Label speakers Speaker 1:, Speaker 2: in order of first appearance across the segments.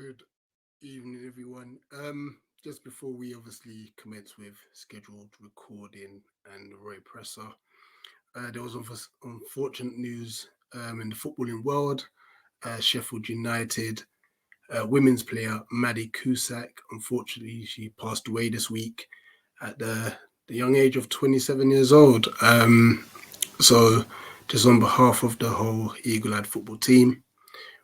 Speaker 1: Good evening, everyone. Just before we obviously commence with scheduled recording and Roy Presser, there was unfortunate news in the footballing world. Sheffield United women's player Maddie Cusack, unfortunately, she passed away this week at the young age of 27 years old. So, just on behalf of the whole Eagle-eyed football team,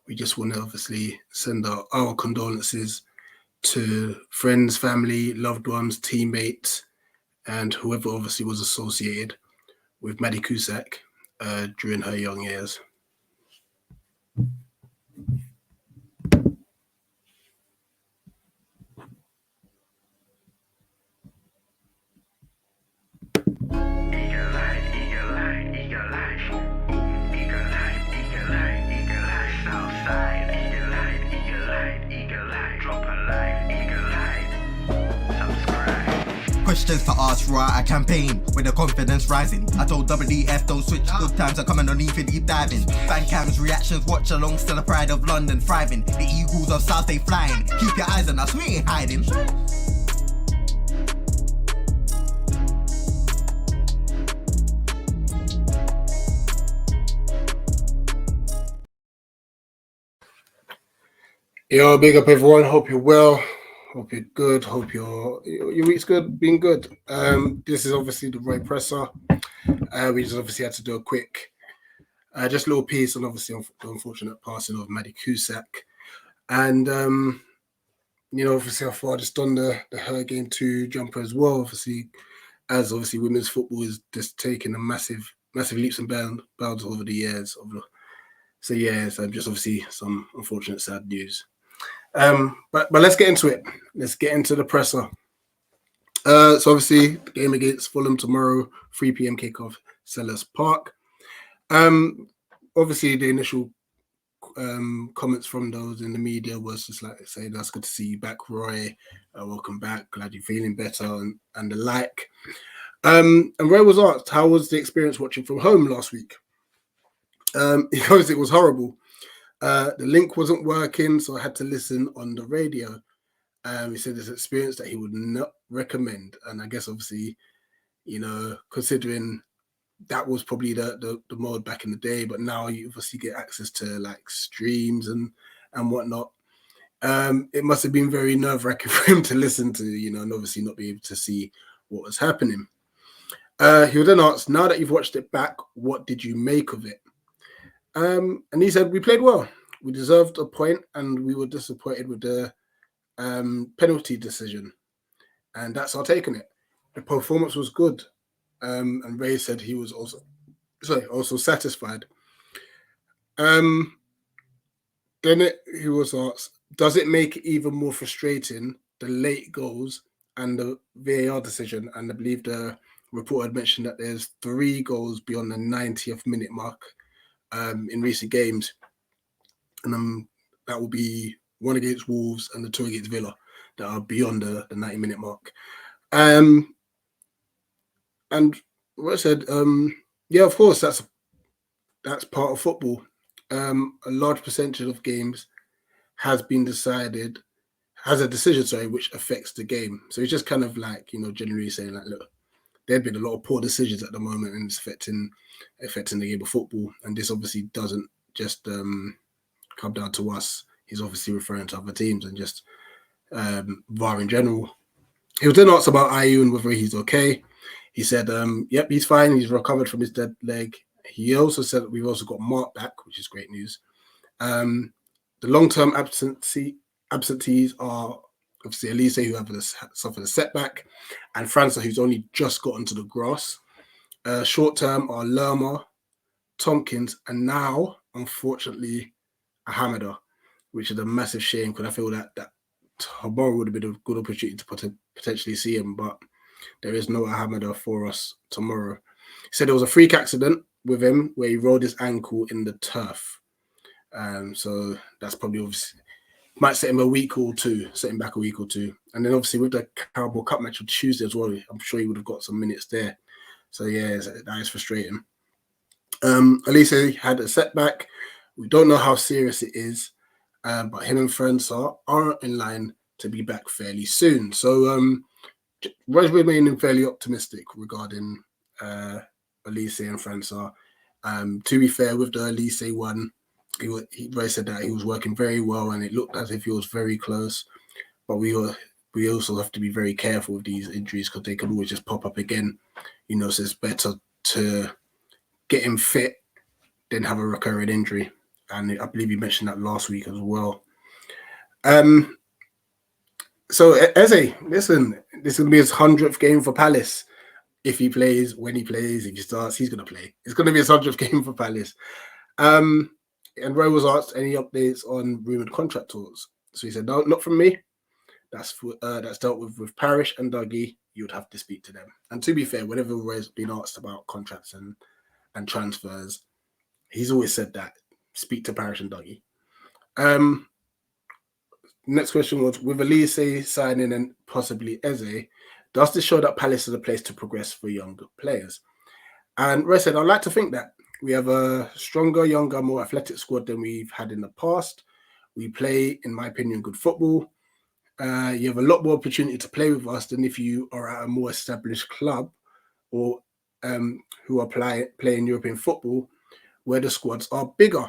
Speaker 1: we just want to obviously send out our condolences to friends, family, loved ones, teammates, and whoever obviously was associated with Maddie Cusack during her young years.
Speaker 2: Questions to ask, RHEA campaign with the confidence rising. I told WDF don't switch, good times are coming on even deep diving. Fan cams, reactions, watch along, still the pride of London thriving. The Eagles of South, they flying. Keep your eyes on us, we ain't hiding.
Speaker 1: Yo, big up everyone. Hope you're well. Hope you're good. Hope your week's good, been good. This is obviously the Roy Presser. We just obviously had to do a quick, just a little piece on obviously the unfortunate passing of Maddie Cusack, and obviously I thought I just done the Her Game 2 jumper as well. Obviously, as obviously women's football is just taking a massive leaps and bounds over the years. So just obviously some unfortunate sad news. But let's get into it. Let's get into the presser. So obviously the game against Fulham tomorrow, 3 p.m. kickoff, Selhurst Park. Obviously the initial comments from those in the media was just like saying, "That's good to see you back, Roy. Welcome back. Glad you're feeling better," and the like. And Roy was asked, "How was the experience watching from home last week?" Because it was horrible. The link wasn't working, so I had to listen on the radio. He said it's an experience that he would not recommend. And I guess obviously, considering that was probably the mode back in the day, but now you obviously get access to like streams and whatnot. It must have been very nerve-wracking for him to listen to, and obviously not be able to see what was happening. He was then asked, "Now that you've watched it back, what did you make of it?" And he said, "We played well. We deserved a point, and we were disappointed with the penalty decision. And that's our take on it. The performance was good." And Ray said he was also satisfied. Then he was asked, "Does it make it even more frustrating, the late goals and the VAR decision?" And I believe the report had mentioned that there's 3 goals beyond the 90th minute mark in recent games, and that will be 1 against Wolves and the 2 against Villa that are beyond the 90-minute mark. And what I said, yeah, of course, that's part of football. A large percentage of games has a decision, which affects the game. So it's just kind of like, generally saying like, look, there have been a lot of poor decisions at the moment, and it's affecting the game of football. And this obviously doesn't just come down to us. He's obviously referring to other teams and just VAR in general. He was then asked about Ayew and whether he's okay. He said, "Yep, he's fine. He's recovered from his dead leg." He also said that we've also got Mark back, which is great news. The long-term absentees are obviously Elise, who suffered a setback, and França, who's only just got onto the grass. Short-term are Lerma, Tompkins, and now, unfortunately, Hamada, which is a massive shame because I feel that tomorrow would have been a good opportunity to potentially see him, but there is no Hamada for us tomorrow. He said there was a freak accident with him where he rolled his ankle in the turf. So that's probably obviously might set him back a week or two. And then obviously with the Carabao Cup match on Tuesday as well, I'm sure he would have got some minutes there. So yeah, that is frustrating. Elise had a setback. We don't know how serious it is. but him and Francois are in line to be back fairly soon. So Roy's remaining fairly optimistic regarding Elise and Francois. To be fair, with the Elise one, Roy said that he was working very well and it looked as if he was very close. But we also have to be very careful with these injuries because they can always just pop up again. So it's better to get him fit than have a recurring injury. And I believe you mentioned that last week as well. So Eze, listen, this is going to be his 100th game for Palace. If he plays, when he plays, if he starts, he's going to play. It's going to be his 100th game for Palace. And Roy was asked any updates on rumoured contract talks. So he said, no, not from me. That's dealt with Parish and Dougie. You would have to speak to them. And to be fair, whenever Roy's been asked about contracts and transfers, he's always said that, speak to Parish and Dougie. Next question was, with Elise signing and possibly Eze, does this show that Palace is a place to progress for younger players? And Roy said, I'd like to think that we have a stronger, younger, more athletic squad than we've had in the past. We play, in my opinion, good football. You have a lot more opportunity to play with us than if you are at a more established club or who are playing European football where the squads are bigger.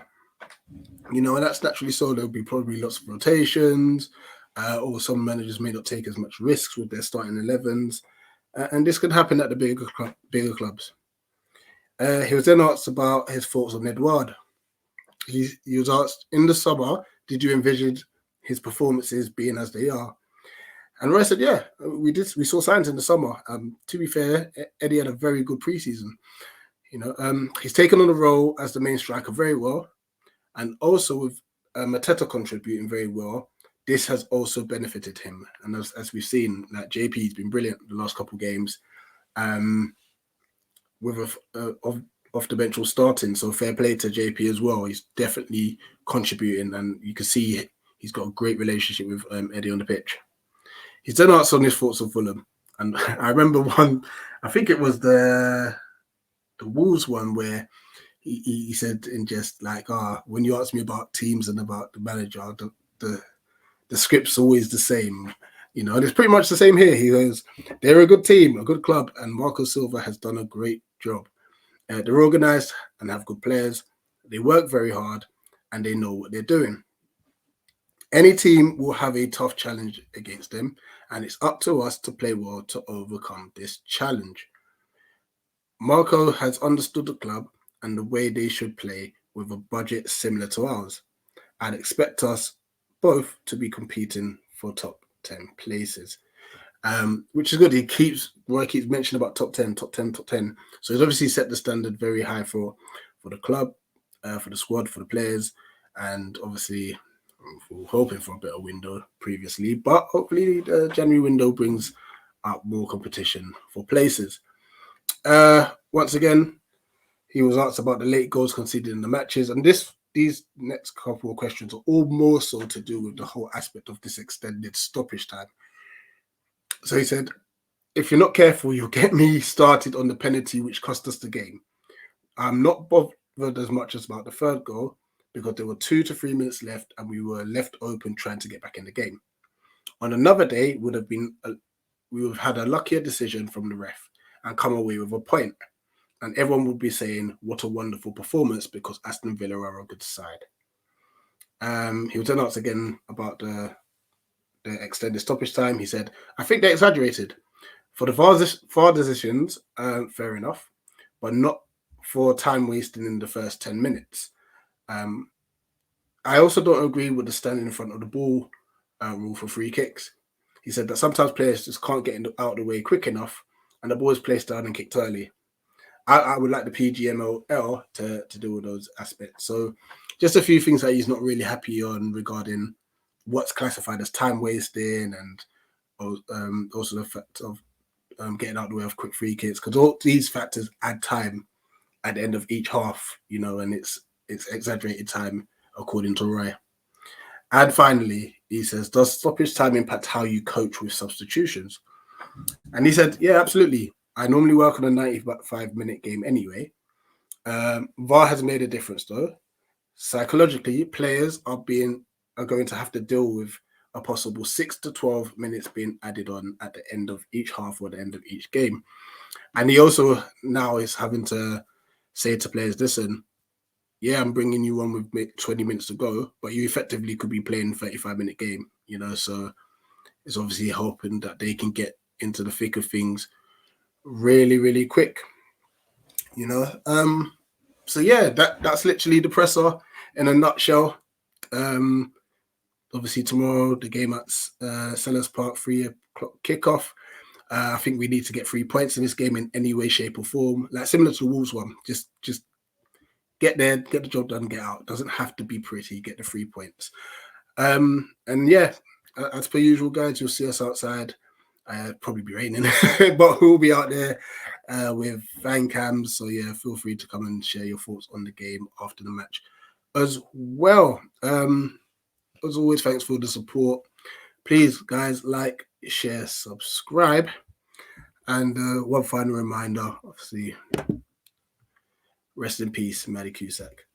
Speaker 1: And that's naturally so. There'll be probably lots of rotations, or some managers may not take as much risks with their starting 11s. And this could happen at the bigger clubs. He was then asked about his thoughts on Edouard. He was asked, in the summer, did you envision his performances being as they are? And Roy said, yeah, we did. We saw signs in the summer. To be fair, Eddie had a very good preseason. He's taken on the role as the main striker very well. And also with Mateta contributing very well, this has also benefited him. And as we've seen, like JP's been brilliant the last couple of games. With off the bench starting, so fair play to JP as well. He's definitely contributing, and you can see he's got a great relationship with Eddie on the pitch. He's then asked on his thoughts of Fulham, and I remember one. I think it was the Wolves one where he said in just like, when you ask me about teams and about the manager, the script's always the same. And it's pretty much the same here. He goes, they're a good team, a good club, and Marco Silva has done a great job. They're organised and have good players. They work very hard and they know what they're doing. Any team will have a tough challenge against them, and it's up to us to play well to overcome this challenge. Marco has understood the club and the way they should play with a budget similar to ours. I'd expect us both to be competing for top 10 places, which is good. Roy keeps mentioning about top 10. So he's obviously set the standard very high for the club, for the squad, for the players, and obviously we're hoping for a better window previously, but hopefully the January window brings out more competition for places. Once again, he was asked about the late goals conceded in the matches, and these next couple of questions are all more so to do with the whole aspect of this extended stoppage time. So he said, if you're not careful, you'll get me started on the penalty which cost us the game. I'm not bothered as much as about the third goal because there were 2 to 3 minutes left and we were left open trying to get back in the game. On another day, we would have had a luckier decision from the ref and come away with a point. And everyone would be saying, what a wonderful performance because Aston Villa are a good side. He was then asked again about the extended stoppage time. He said, I think they exaggerated. For the VAR decisions, fair enough, but not for time wasting in the first 10 minutes. I also don't agree with the standing in front of the ball rule for free kicks. He said that sometimes players just can't get out of the way quick enough and the ball is placed down and kicked early. I would like the PGMOL to deal with those aspects. So just a few things that he's not really happy on regarding what's classified as time wasting and also the fact of getting out of the way of quick free kicks, because all these factors add time at the end of each half, and it's exaggerated time according to Roy. And finally, he says, does stoppage time impact how you coach with substitutions? And he said, yeah, absolutely. I normally work on a 95-minute game anyway. VAR has made a difference, though. Psychologically, players are being are going to have to deal with a possible 6 to 12 minutes being added on at the end of each half or the end of each game. And he also now is having to say to players, listen, yeah, I'm bringing you on with 20 minutes to go, but you effectively could be playing a 35-minute game, you know, so it's obviously hoping that they can get into the thick of things really, really quick, you know. So yeah, that's literally the presser in a nutshell. Obviously tomorrow the game at Sellers Park, 3 o'clock kickoff. I think we need to get 3 points in this game in any way, shape, or form. Like similar to the Wolves one, just get there, get the job done, get out. Doesn't have to be pretty. Get the 3 points. And yeah, as per usual, guys, you'll see us outside. Probably be raining, but we'll be out there with fan cams. So yeah, feel free to come and share your thoughts on the game after the match as well. As always, thanks for the support. Please, guys, like, share, subscribe. And one final reminder, obviously, rest in peace, Maddie Cusack.